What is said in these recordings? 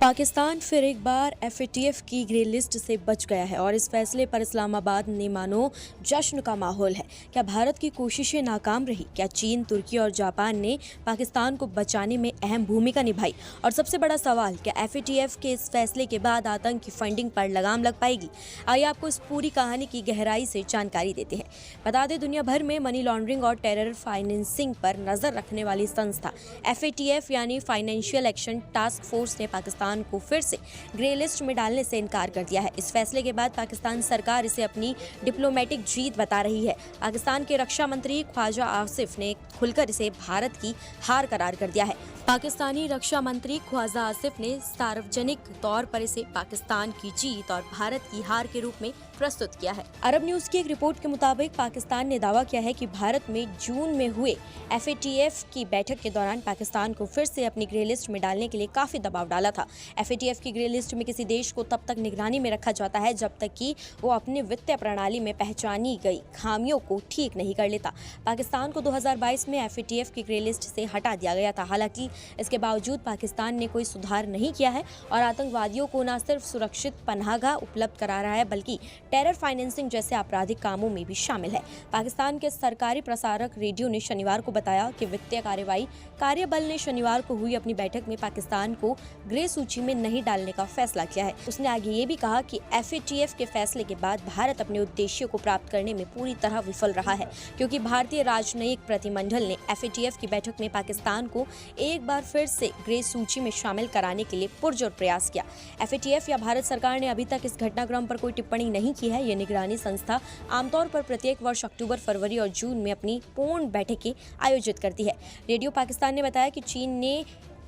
पाकिस्तान फिर एक बार एफएटीएफ की ग्रे लिस्ट से बच गया है और इस फैसले पर इस्लामाबाद में मानो जश्न का माहौल है। क्या भारत की कोशिशें नाकाम रही? क्या चीन, तुर्की और जापान ने पाकिस्तान को बचाने में अहम भूमिका निभाई? और सबसे बड़ा सवाल, क्या एफएटीएफ के इस फैसले के बाद आतंक की फंडिंग पर लगाम लग पाएगी? आइए आपको इस पूरी कहानी की गहराई से जानकारी देते हैं। बता दें, दुनिया भर में मनी लॉन्ड्रिंग और टेरर फाइनेंसिंग पर नजर रखने वाली संस्था एफएटीएफ यानी फाइनेंशियल एक्शन टास्क फोर्स ने पाकिस्तान को फिर से ग्रे लिस्ट में डालने से इनकार कर दिया है। इस फैसले के बाद पाकिस्तान सरकार इसे अपनी डिप्लोमेटिक जीत बता रही है। पाकिस्तान के रक्षा मंत्री ख्वाजा आसिफ ने खुलकर इसे भारत की हार करार कर दिया है। पाकिस्तानी रक्षा मंत्री ख्वाजा आसिफ ने सार्वजनिक तौर पर इसे पाकिस्तान की जीत और भारत की हार के रूप में प्रस्तुत किया है। अरब न्यूज की एक रिपोर्ट के मुताबिक पाकिस्तान ने दावा किया है कि भारत में जून में हुए एफएटीएफ की बैठक के दौरान पाकिस्तान को फिर से अपनी ग्रे लिस्ट में डालने के लिए काफी दबाव डाला था। एफएटीएफ की ग्रे लिस्ट में किसी देश को तब तक निगरानी में रखा जाता है जब तक कि वो अपने वित्तीय प्रणाली में पहचानी गई खामियों को ठीक नहीं कर लेता। पाकिस्तान को 2022 में एफएटीएफ की ग्रे लिस्ट से हटा दिया गया था। हालांकि इसके बावजूद पाकिस्तान ने कोई सुधार नहीं किया है और आतंकवादियों को न सिर्फ सुरक्षित पनाहगाह उपलब्ध करा रहा है बल्कि टेरर फाइनेंसिंग जैसे आपराधिक कामों में भी शामिल है। पाकिस्तान के सरकारी प्रसारक रेडियो ने शनिवार को बताया कि वित्तीय कार्रवाई कार्यबल ने शनिवार को हुई अपनी बैठक में पाकिस्तान को ग्रे सूची में नहीं डालने का फैसला किया है। उसने आगे ये भी कहा कि एफएटीएफ के फैसले के बाद भारत अपने उद्देश्यों को प्राप्त करने में पूरी तरह विफल रहा है, क्योंकि भारतीय राजनयिक प्रतिनिधिमंडल ने एफएटीएफ की बैठक में पाकिस्तान को एक बार फिर से ग्रे सूची में शामिल कराने के लिए पुरजोर प्रयास किया। एफएटीएफ या भारत सरकार ने अभी तक इस घटनाक्रम पर कोई टिप्पणी नहीं की है। ये निगरानी संस्था आमतौर पर प्रत्येक वर्ष अक्टूबर, फरवरी और जून में अपनी पूर्ण बैठकें आयोजित करती है। रेडियो पाकिस्तान ने बताया कि चीन ने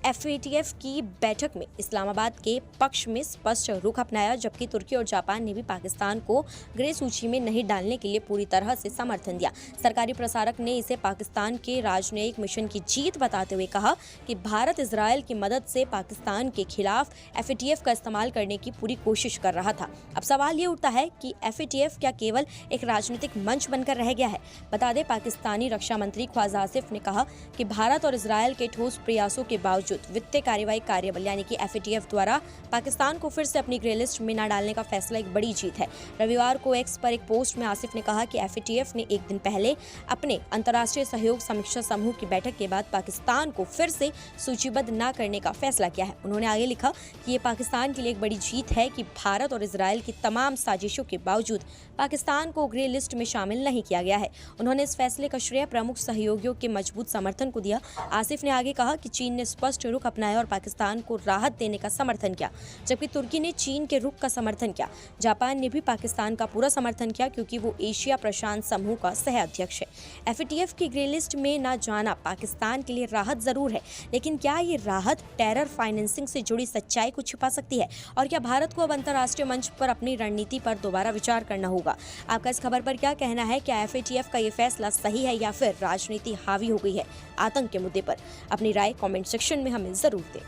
एफएटीएफ की बैठक में इस्लामाबाद के पक्ष में स्पष्ट रुख अपनाया, जबकि तुर्की और जापान ने भी पाकिस्तान को ग्रे सूची में नहीं डालने के लिए पूरी तरह से समर्थन दिया। सरकारी प्रसारक ने इसे पाकिस्तान के राजनयिक मिशन की जीत बताते हुए कहा कि भारत इजरायल की मदद से पाकिस्तान के खिलाफ एफएटीएफ का इस्तेमाल करने की पूरी कोशिश कर रहा था। अब सवाल ये उठता है कि एफएटीएफ क्या केवल एक राजनीतिक मंच बनकर रह गया है? बता दें, पाकिस्तानी रक्षा मंत्री ख्वाजा आसिफ ने कहा कि भारत और इजरायल के ठोस प्रयासों के बावजूद वित्तीय कार्रवाई कार्यबल यानी कि एफएटीएफ द्वारा पाकिस्तान को फिर से अपनी ग्रे लिस्ट में न डालने का फैसला एक बड़ी जीत है। रविवार को एक्स पर एक पोस्ट में आसिफ ने कहा कि एफएटीएफ ने एक दिन पहले अपने अंतर्राष्ट्रीय सहयोग समीक्षा समूह की बैठक के बाद पाकिस्तान को फिर से सूचीबद्ध न करने का फैसला किया है। उन्होंने आगे लिखा कि ये पाकिस्तान के लिए एक बड़ी जीत है कि भारत और इजरायल की तमाम साजिशों के बावजूद पाकिस्तान को ग्रे लिस्ट में शामिल नहीं किया गया है। उन्होंने इस फैसले का श्रेय प्रमुख सहयोगियों के मजबूत समर्थन को दिया। आसिफ ने आगे कहा कि चीन ने स्पष्ट रुख अपनाया और पाकिस्तान को राहत देने का समर्थन किया, जबकि तुर्की ने चीन के रुख का समर्थन किया। जापान ने भी पाकिस्तान का पूरा समर्थन किया, क्योंकि वो एशिया प्रशांत समूह का सह अध्यक्ष है। एफएटीएफ की ग्रे लिस्ट में न जाना पाकिस्तान के लिए राहत जरूर है, लेकिन क्या ये राहत टेरर फाइनेंसिंग से जुड़ी सच्चाई को छिपा सकती है? और क्या भारत को अब अंतर्राष्ट्रीय मंच पर अपनी रणनीति पर दोबारा विचार करना होगा? आपका इस खबर पर क्या कहना है? क्या एफएटीएफ का ये फैसला सही है या फिर राजनीति हावी हो गई है आतंक के मुद्दे पर? अपनी राय कमेंट सेक्शन में हमें जरूर दें।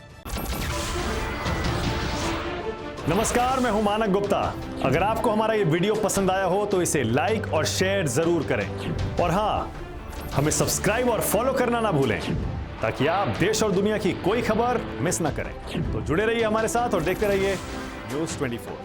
नमस्कार, मैं हूं मानक गुप्ता। अगर आपको हमारा ये वीडियो पसंद आया हो तो इसे लाइक और शेयर जरूर करें, और हाँ, हमें सब्सक्राइब और फॉलो करना ना भूलें ताकि आप देश और दुनिया की कोई खबर मिस ना करें। तो जुड़े रहिए हमारे साथ और देखते रहिए न्यूज़ 24।